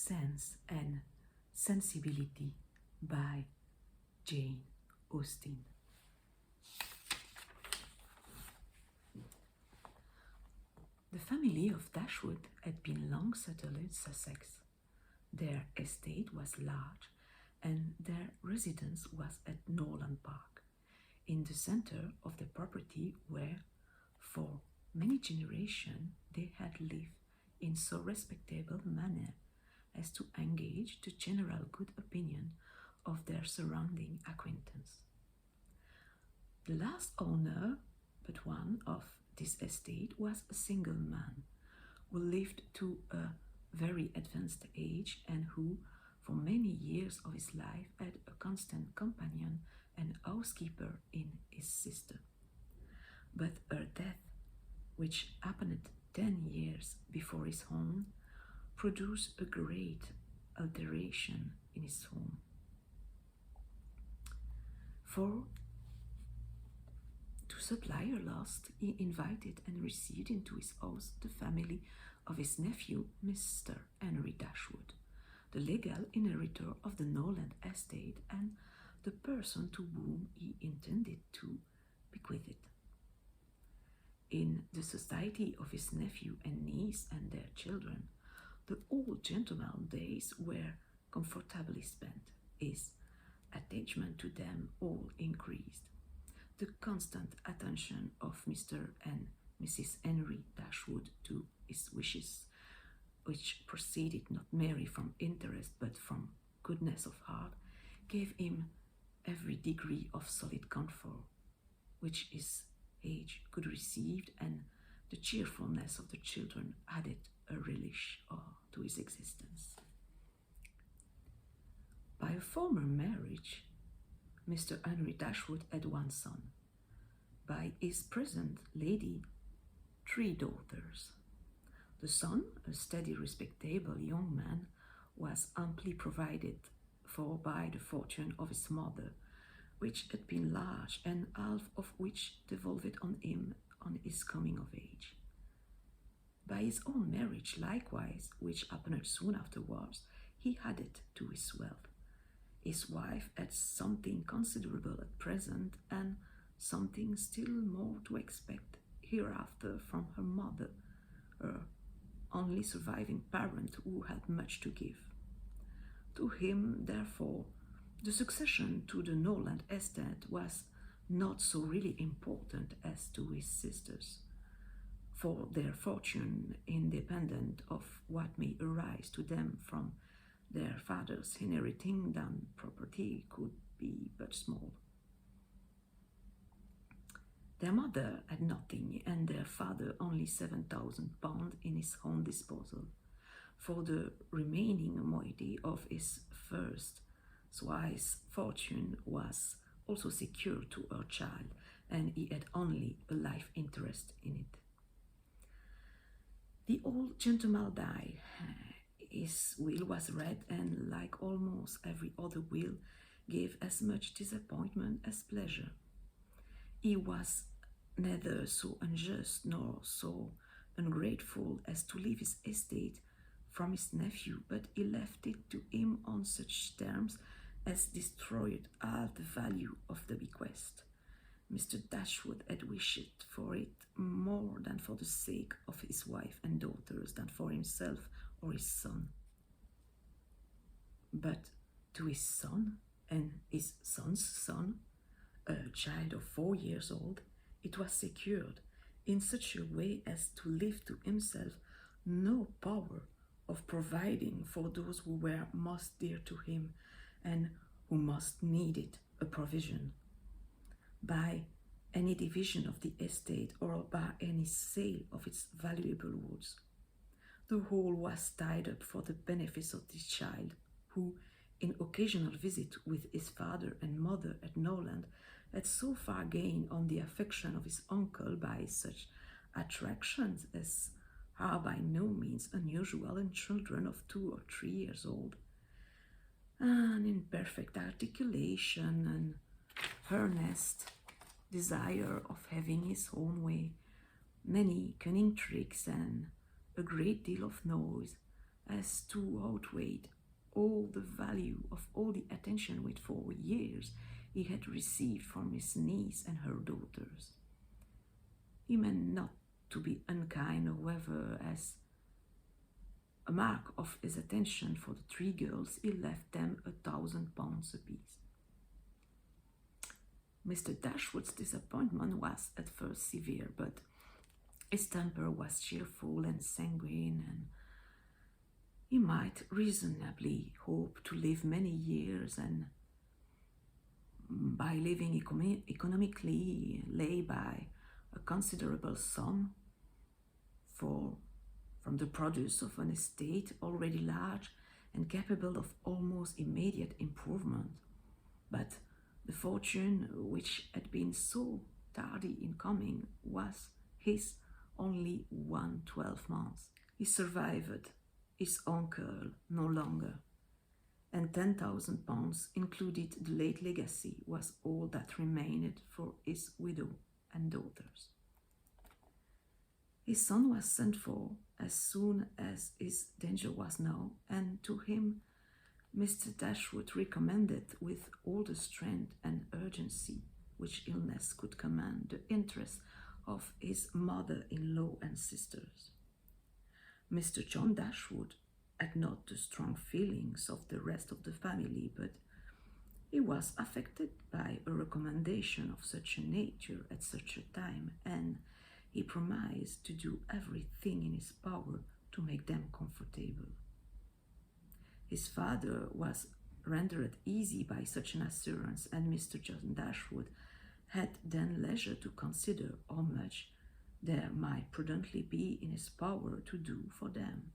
Sense and Sensibility by Jane Austen. The family of Dashwood had been long settled in Sussex. Their estate was large, and their residence was at Norland Park, in the center of the property where, for many generations, they had lived in so respectable manner as to engage the general good opinion of their surrounding acquaintance. The last owner but one of this estate was a single man who lived to a very advanced age and who, for many years of his life, had a constant companion and housekeeper in his sister. But her death, which happened 10 years before his own, produced a great alteration in his home. For to supply her loss, he invited and received into his house the family of his nephew, Mr. Henry Dashwood, the legal inheritor of the Norland estate and the person to whom he intended to bequeath it. In the society of his nephew and niece and their children, the old gentleman's days were comfortably spent. His attachment to them all increased. The constant attention of Mr. and Mrs. Henry Dashwood to his wishes, which proceeded not merely from interest but from goodness of heart, gave him every degree of solid comfort which his age could receive, and the cheerfulness of the children added a relish to his existence. By a former marriage, Mr. Henry Dashwood had one son. By his present lady, 3 daughters. The son, a steady, respectable young man, was amply provided for by the fortune of his mother, which had been large, and half of which devolved on him on his coming of age. By his own marriage, likewise, which happened soon afterwards, he added to his wealth. His wife had something considerable at present, and something still more to expect hereafter from her mother, her only surviving parent who had much to give. To him, therefore, the succession to the Norland estate was not so really important as to his sisters, for their fortune, independent of what may arise to them from their fathers inheriting down property, could be but small. Their mother had nothing, and their father only £7,000 in his own disposal, for the remaining moiety of his first wife's fortune was also secured to her child, and he had only a life interest in it. The old gentleman died. His will was read, and like almost every other will, gave as much disappointment as pleasure. He was neither so unjust nor so ungrateful as to leave his estate from his nephew, but he left it to him on such terms as destroyed all the value of the bequest. Mr. Dashwood had wished for it more than for the sake of his wife and daughters than for himself or his son. But to his son and his son's son, a child of 4 years old, it was secured in such a way as to leave to himself no power of providing for those who were most dear to him and who most needed a provision. By any division of the estate or by any sale of its valuable woods, the whole was tied up for the benefit of this child, who, in occasional visit with his father and mother at Norland, had so far gained on the affection of his uncle by such attractions as are by no means unusual in children of 2 or 3 years old, and in perfect articulation and earnest desire of having his own way, many cunning tricks and a great deal of noise, as to outweigh all the value of all the attention which for years he had received from his niece and her daughters. He meant not to be unkind, however, as a mark of his attention for the three girls, he left them £1,000 apiece. Mr. Dashwood's disappointment was at first severe, but his temper was cheerful and sanguine, and he might reasonably hope to live many years, and by living economically lay by a considerable sum from the produce of an estate already large and capable of almost immediate improvement. But the fortune which had been so tardy in coming was his only 12 months. He survived his uncle no longer, and £10,000, included the late legacy, was all that remained for his widow and daughters. His son was sent for as soon as his danger was known, and to him Mr. Dashwood recommended with all the strength and urgency which illness could command the interest of his mother-in-law and sisters. Mr. John Dashwood had not the strong feelings of the rest of the family, but he was affected by a recommendation of such a nature at such a time, and he promised to do everything in his power to make them comfortable. His father was rendered easy by such an assurance, and Mr. John Dashwood had then leisure to consider how much there might prudently be in his power to do for them.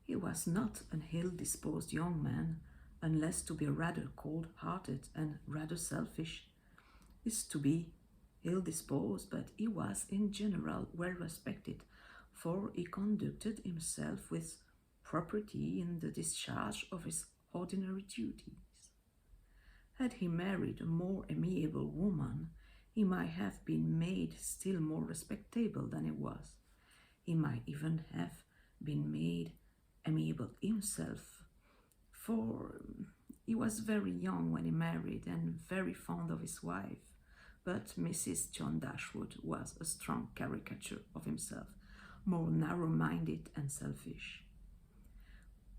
He was not an ill-disposed young man, unless to be rather cold-hearted and rather selfish is to be ill-disposed, but he was in general well respected, for he conducted himself with propriety in the discharge of his ordinary duties. Had he married a more amiable woman, he might have been made still more respectable than he was. He might even have been made amiable himself, for he was very young when he married and very fond of his wife. But Mrs. John Dashwood was a strong caricature of himself, more narrow-minded and selfish.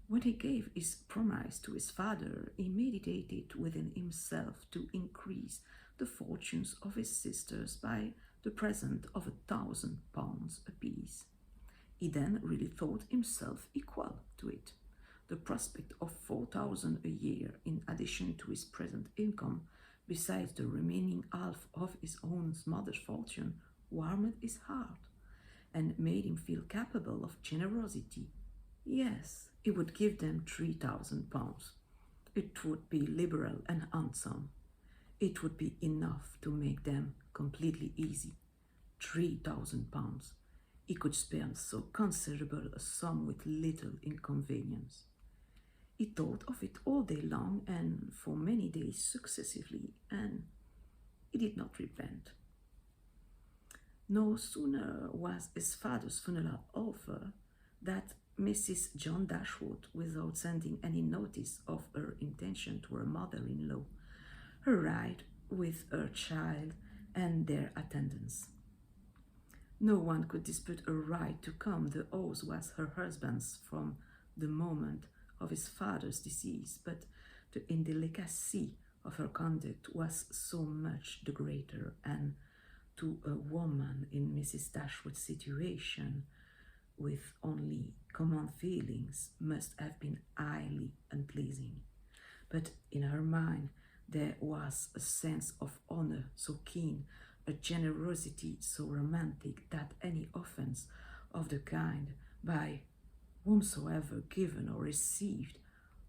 When he gave his promise to his father, he meditated within himself to increase the fortunes of his sisters by the present of £1,000 apiece. He then really thought himself equal to it. The prospect of £4,000 a year in addition to his present income, besides the remaining half of his own mother's fortune, warmed his heart and made him feel capable of generosity. Yes, he would give them £3,000. It would be liberal and handsome. It would be enough to make them completely easy. £3,000. He could spend so considerable a sum with little inconvenience. He thought of it all day long and for many days successively, and he did not repent. No sooner was his father's funeral over than Mrs. John Dashwood, without sending any notice of her intention to her mother-in-law, arrived with her child and their attendants. No one could dispute her right to come. The house was her husband's from the moment of his father's decease, but the indelicacy of her conduct was so much the greater, and to a woman in Mrs. Dashwood's situation, with only common feelings, must have been highly unpleasing. But in her mind there was a sense of honor so keen, a generosity so romantic, that any offense of the kind, by whomsoever given or received,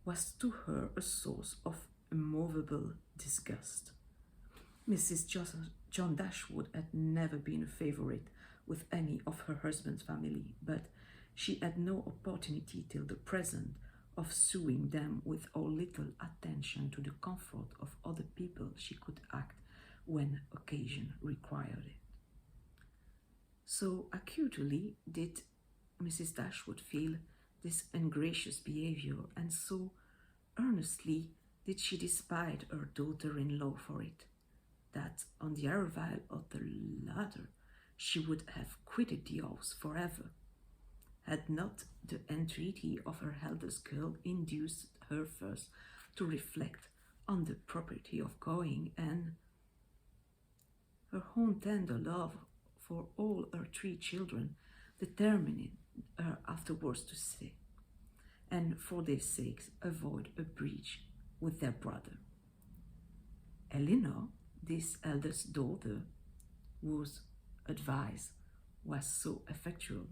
was to her a source of immovable disgust. Mrs. John Dashwood had never been a favorite with any of her husband's family, but she had no opportunity till the present of suing them with how little attention to the comfort of other people she could act when occasion required it. So acutely did Mrs. Dashwood feel this ungracious behavior, and so earnestly did she despise her daughter-in-law for it, that on the arrival of the latter she would have quitted the house forever, had not the entreaty of her eldest girl induced her first to reflect on the propriety of going, and her own tender love for all her 3 children determined her afterwards to stay, and for their sakes avoid a breach with their brother. Eleanor, this eldest daughter, whose advice was so effectual,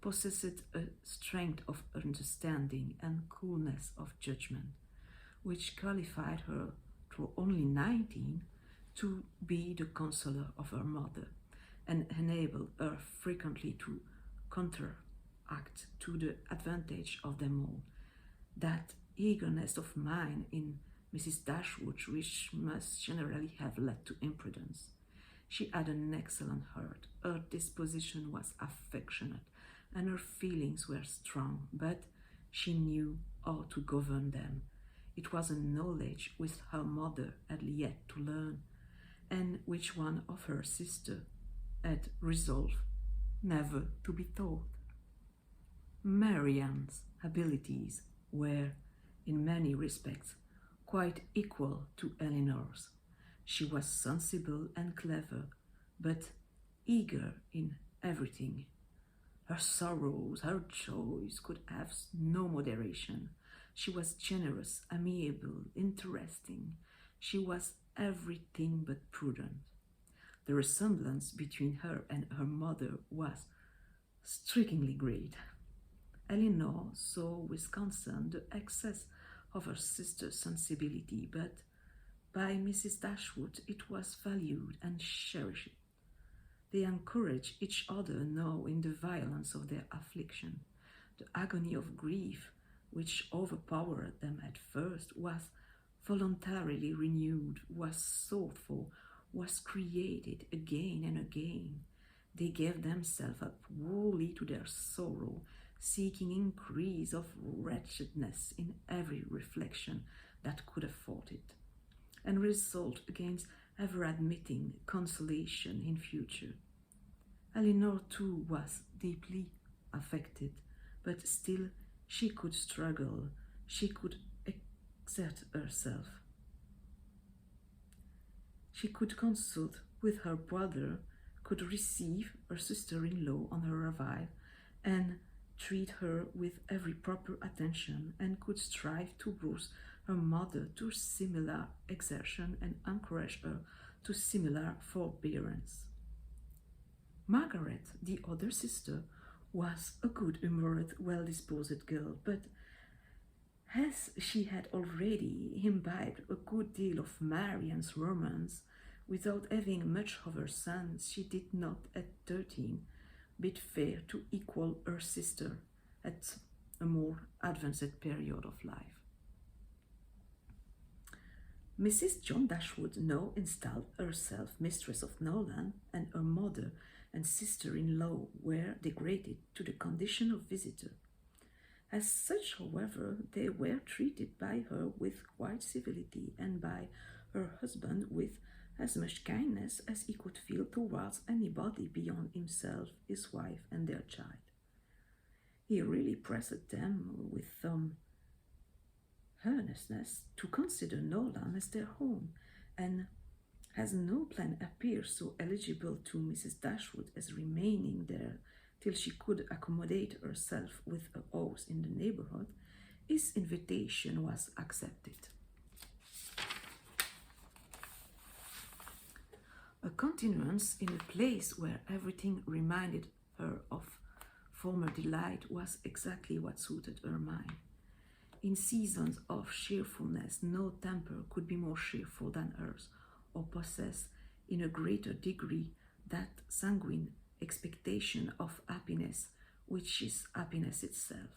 possessed a strength of understanding and coolness of judgment, which qualified her, though only 19, to be the consoler of her mother, and enabled her frequently to counteract to the advantage of them all that eagerness of mind in Mrs. Dashwood which must generally have led to imprudence. She had an excellent heart, her disposition was affectionate, and her feelings were strong, but she knew how to govern them. It was a knowledge which her mother had yet to learn, and which one of her sisters had resolved never to be taught. Marianne's abilities were, in many respects, quite equal to Eleanor's. She was sensible and clever, but eager in everything. Her sorrows, her joys could have no moderation. She was generous, amiable, interesting. She was everything but prudent. The resemblance between her and her mother was strikingly great. Eleanor saw with concern the excess of her sister's sensibility, but by Mrs. Dashwood it was valued and cherished. They encouraged each other now in the violence of their affliction. The agony of grief which overpowered them at first was voluntarily renewed, was sought for, was created again and again. They gave themselves up wholly to their sorrow, seeking increase of wretchedness in every reflection that could afford it, and resolved against ever admitting consolation in future. Eleanor too was deeply affected, but still she could struggle, she could exert herself. She could consult with her brother, could receive her sister-in-law on her arrival, and treat her with every proper attention, and could strive to bruise her mother to similar exertion and encourage her to similar forbearance. Margaret, the other sister, was a good-humoured, well-disposed girl, but as she had already imbibed a good deal of Marianne's romance, without having much of her sense, she did not at 13 bid fair to equal her sister at a more advanced period of life. Mrs. John Dashwood now installed herself mistress of Nolan, and her mother and sister-in-law were degraded to the condition of visitor. As such, however, they were treated by her with quiet civility, and by her husband with as much kindness as he could feel towards anybody beyond himself, his wife, and their child. He really pressed them with some earnestness to consider Nolan as their home, and as no plan appeared so eligible to Mrs. Dashwood as remaining there till she could accommodate herself with a house in the neighbourhood, his invitation was accepted. A continuance in a place where everything reminded her of former delight was exactly what suited her mind. In seasons of cheerfulness, no temper could be more cheerful than hers, or possess in a greater degree that sanguine expectation of happiness which is happiness itself.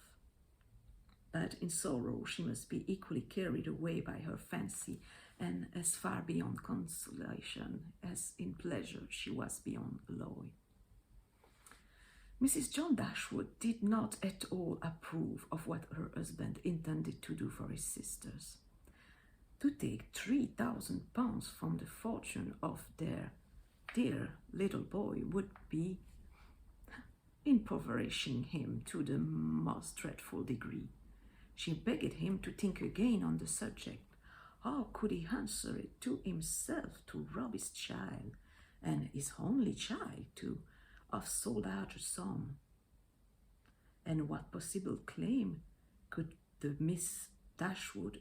But in sorrow she must be equally carried away by her fancy, and as far beyond consolation as in pleasure she was beyond alloy. Mrs. John Dashwood did not at all approve of what her husband intended to do for his sisters. To take £3,000 from the fortune of their dear little boy would be impoverishing him to the most dreadful degree. She begged him to think again on the subject. How could he answer it to himself to rob his child, and his only child too, of so large a sum? And what possible claim could the Miss Dashwood,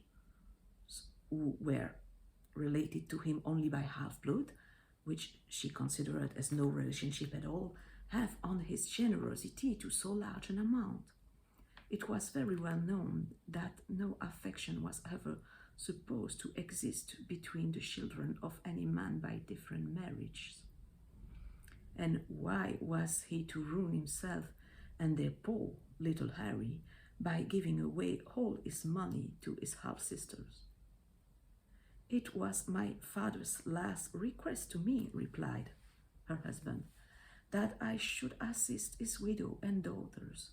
who were related to him only by half-blood, which she considered as no relationship at all, have on his generosity to so large an amount? It was very well known that no affection was ever supposed to exist between the children of any man by different marriages. And why was he to ruin himself and their poor little Harry by giving away all his money to his half-sisters? It was my father's last request to me, replied her husband, that I should assist his widow and daughters.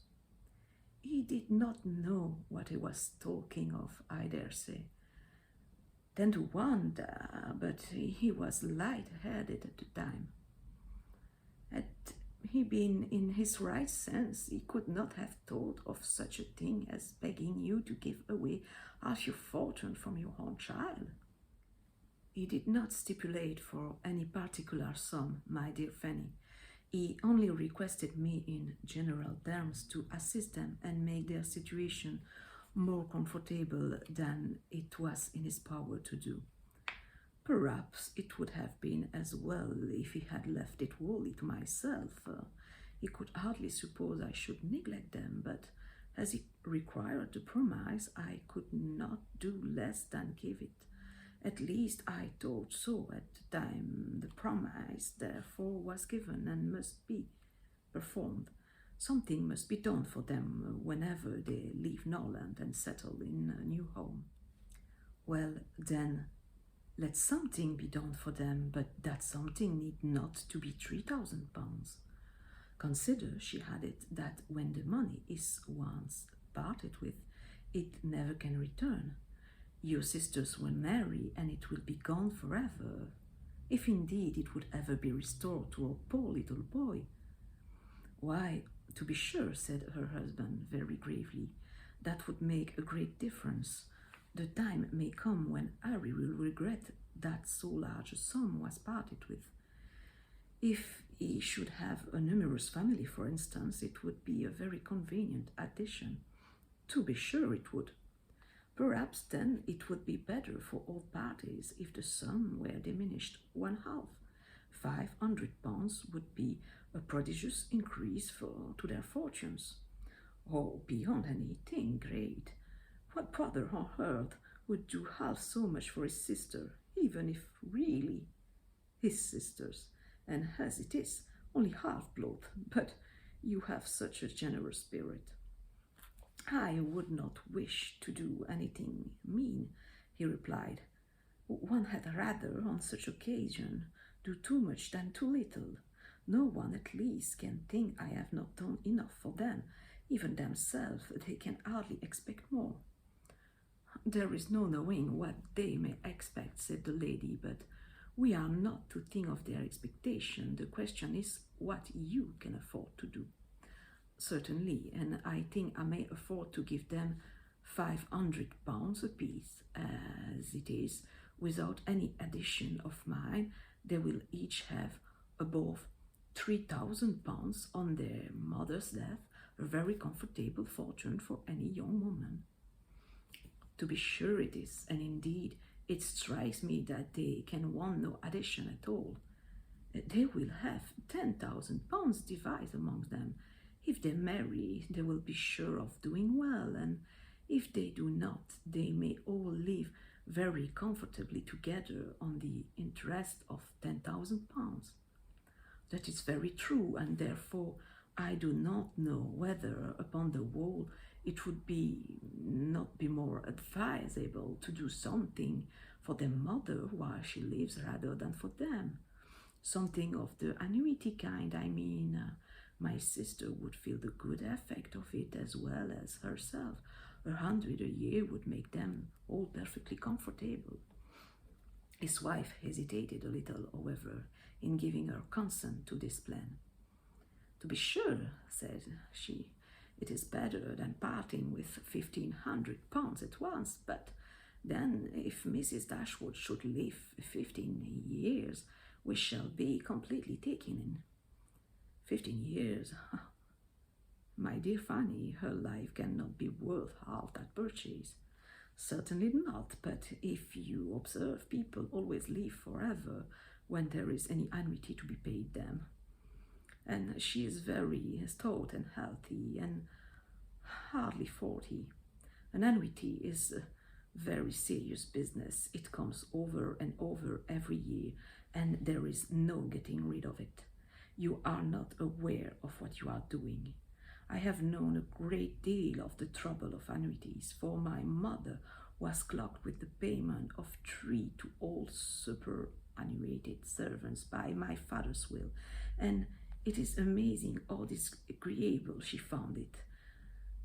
He did not know what he was talking of, I dare say. 10 to 1, but he was light-headed at the time. Had he been in his right sense, he could not have thought of such a thing as begging you to give away half your fortune from your own child. He did not stipulate for any particular sum, my dear Fanny. He only requested me in general terms to assist them and make their situation more comfortable than it was in his power to do. Perhaps it would have been as well if he had left it wholly to myself. He could hardly suppose I should neglect them, but as it required the promise, I could not do less than give it. At least I thought so at the time. The promise, therefore, was given and must be performed. Something must be done for them whenever they leave Norland and settle in a new home. Well, then, let something be done for them, but that something need not to be £3,000. Consider, she added, that when the money is once parted with, it never can return. Your sisters will marry, and it will be gone forever, if indeed it would ever be restored to a poor little boy. Why, to be sure, said her husband very gravely, that would make a great difference. The time may come when Harry will regret that so large a sum was parted with. If he should have a numerous family, for instance, it would be a very convenient addition. To be sure it would. Perhaps then it would be better for all parties if the sum were diminished one half. £500 would be a prodigious increase to their fortunes. Oh, beyond anything great. What brother on earth would do half so much for his sister, even if really his sisters, and as it is, only half-blood, but you have such a generous spirit. I would not wish to do anything mean, he replied. One had rather, on such occasion, do too much than too little. No one, at least, can think I have not done enough for them. Even themselves, they can hardly expect more. There is no knowing what they may expect, said the lady, but we are not to think of their expectation. The question is what you can afford to do. Certainly, and I think I may afford to give them £500 apiece. As it is, without any addition of mine, they will each have above £3,000 on their mother's death, a very comfortable fortune for any young woman. To be sure it is, and indeed it strikes me that they can want no addition at all. They will have £10,000 divided among them. If they marry, they will be sure of doing well, and if they do not, they may all live very comfortably together on the interest of £10,000. That is very true, and therefore I do not know whether, upon the whole, it would not be more advisable to do something for their mother while she lives rather than for them. Something of the annuity kind, I mean, My sister would feel the good effect of it as well as herself. 100 a year would make them all perfectly comfortable. His wife hesitated a little, however, in giving her consent to this plan. To be sure, said she, it is better than parting with £1,500 at once, but then if Mrs. Dashwood should live 15 years, we shall be completely taken in. 15 years? My dear Fanny, her life cannot be worth half that purchase. Certainly not, but if you observe, people always live forever when there is any annuity to be paid them. And she is very stout and healthy and hardly 40. An annuity is a very serious business. It comes over and over every year, and there is no getting rid of it. You are not aware of what you are doing. I have known a great deal of the trouble of annuities, for my mother was clocked with the payment of 3 to all superannuated servants by my father's will, and it is amazing how disagreeable she found it.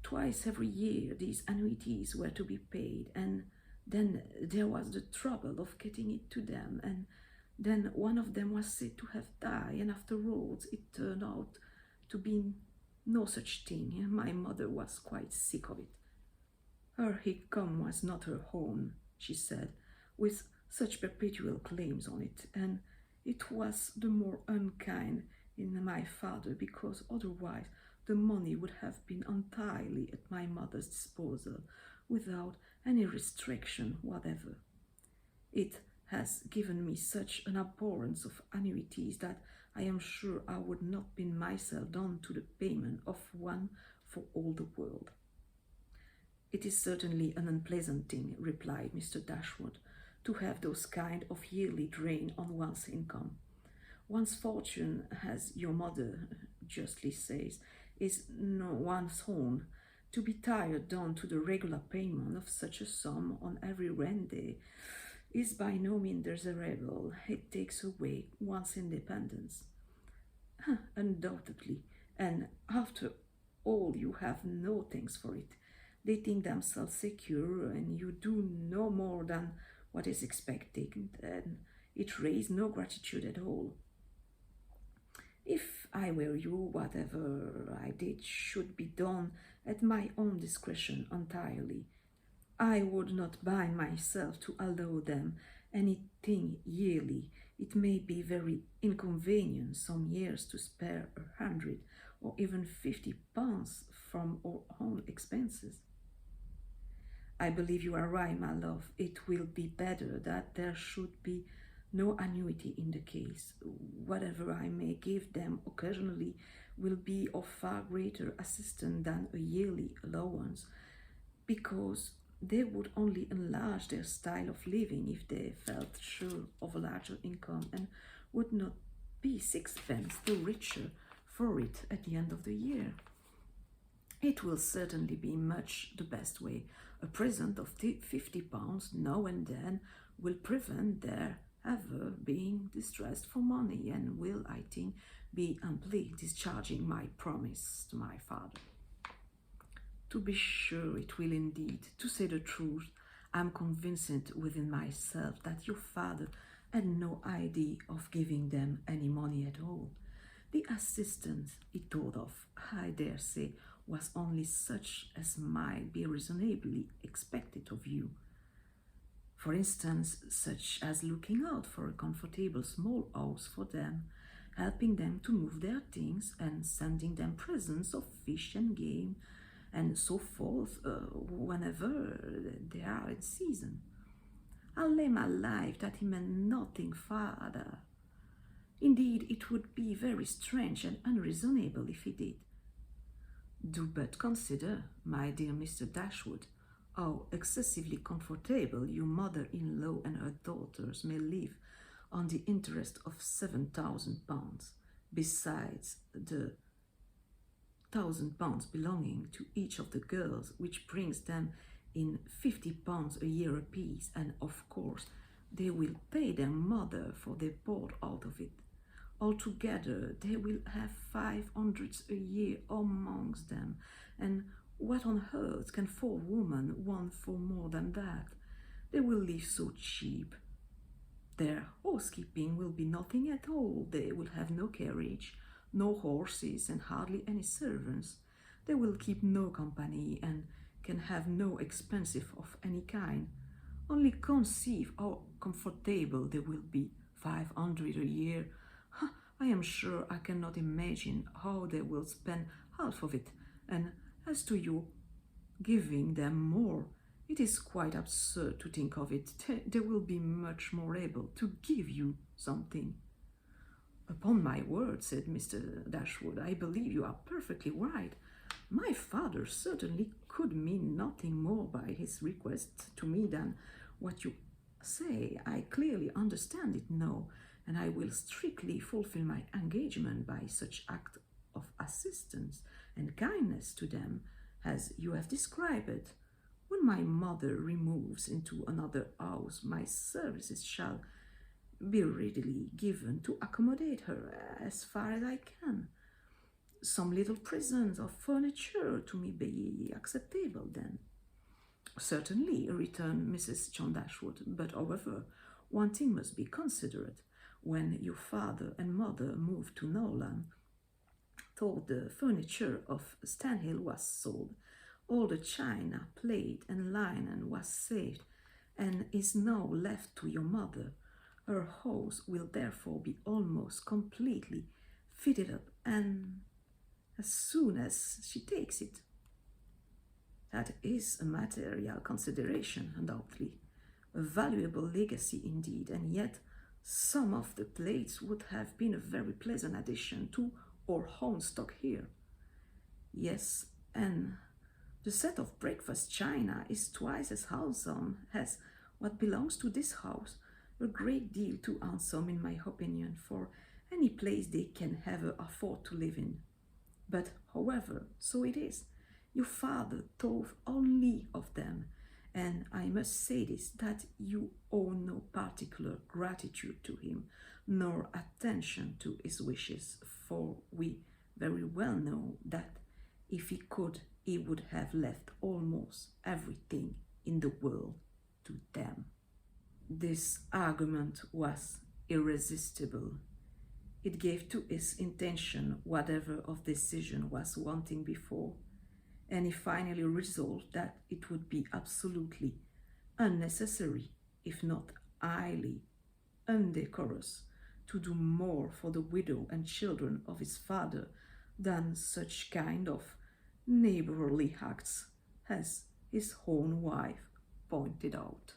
Twice every year these annuities were to be paid, and then there was the trouble of getting it to them, and then one of them was said to have died, and afterwards it turned out to be no such thing. My mother was quite sick of it. Her income was not her own, she said, with such perpetual claims on it, and it was the more unkind in my father because otherwise the money would have been entirely at my mother's disposal without any restriction whatever. It has given me such an abhorrence of annuities that I am sure I would not pin myself down to the payment of one for all the world. It is certainly an unpleasant thing, replied Mr. Dashwood, to have those kind of yearly drain on one's income. One's fortune, as your mother justly says, is no one's own. To be tired down to the regular payment of such a sum on every rent day is by no means desirable. It takes away one's independence. Undoubtedly, and after all you have no thanks for it. They think themselves secure, and you do no more than what is expected, and it raises no gratitude at all. If I were you, whatever I did should be done at my own discretion entirely. I would not bind myself to allow them anything yearly. It may be very inconvenient some years to spare 100 or even £50 from our own expenses. I believe you are right, my love. It will be better that there should be no annuity in the case. Whatever I may give them occasionally will be of far greater assistance than a yearly allowance, because they would only enlarge their style of living if they felt sure of a larger income and would not be sixpence the richer for it at the end of the year. It will certainly be much the best way. A present of £50 now and then will prevent their ever being distressed for money, and will, I think, be amply discharging my promise to my father. To be sure it will indeed. To say the truth, I am convinced within myself that your father had no idea of giving them any money at all. The assistance he thought of, I dare say, was only such as might be reasonably expected of you. For instance, such as looking out for a comfortable small house for them, helping them to move their things, and sending them presents of fish and game, and so forth, whenever they are in season. I'll lay my life that he meant nothing farther. Indeed, it would be very strange and unreasonable if he did. Do but consider, my dear Mr. Dashwood, how excessively comfortable your mother-in-law and her daughters may live on the interest of £7,000, besides the £1,000 belonging to each of the girls, which brings them in £50 a year apiece, and of course they will pay their mother for their board out of it. Altogether, they will have 500 a year amongst them, and what on earth can 4 women want for more than that? They will live so cheap. Their housekeeping will be nothing at all. They will have no carriage, no horses, and hardly any servants. They will keep no company and can have no expenses of any kind. Only conceive how comfortable they will be. 500 a year. I am sure I cannot imagine how they will spend half of it. And as to you giving them more, it is quite absurd to think of it. They will be much more able to give you something. Upon my word, said Mr. Dashwood, I believe you are perfectly right. My father certainly could mean nothing more by his request to me than what you say. I clearly understand it now, and I will strictly fulfill my engagement by such act of assistance and kindness to them as you have described it. When my mother removes into another house, my services shall be readily given to accommodate her as far as I can. Some little present of furniture to me be acceptable then. Certainly, returned Mrs. John Dashwood, but however, one thing must be considered. When your father and mother moved to Norland, though the furniture of Stanhill was sold, all the china, plate, and linen was saved, and is now left to your mother. Her house will therefore be almost completely fitted up, and as soon as she takes it. That is a material consideration, undoubtedly, a valuable legacy indeed, and yet some of the plates would have been a very pleasant addition to our own stock here. Yes, and the set of breakfast china is twice as handsome as what belongs to this house, a great deal too handsome in my opinion for any place they can ever afford to live in. But, however, so it is. Your father thought only of them, and I must say this, that you owe no particular gratitude to him, nor attention to his wishes, for we very well know that if he could, he would have left almost everything in the world to them. This argument was irresistible. It gave to his intention whatever of decision was wanting before, and he finally resolved that it would be absolutely unnecessary, if not highly undecorous, to do more for the widow and children of his father than such kind of neighborly acts as his own wife pointed out.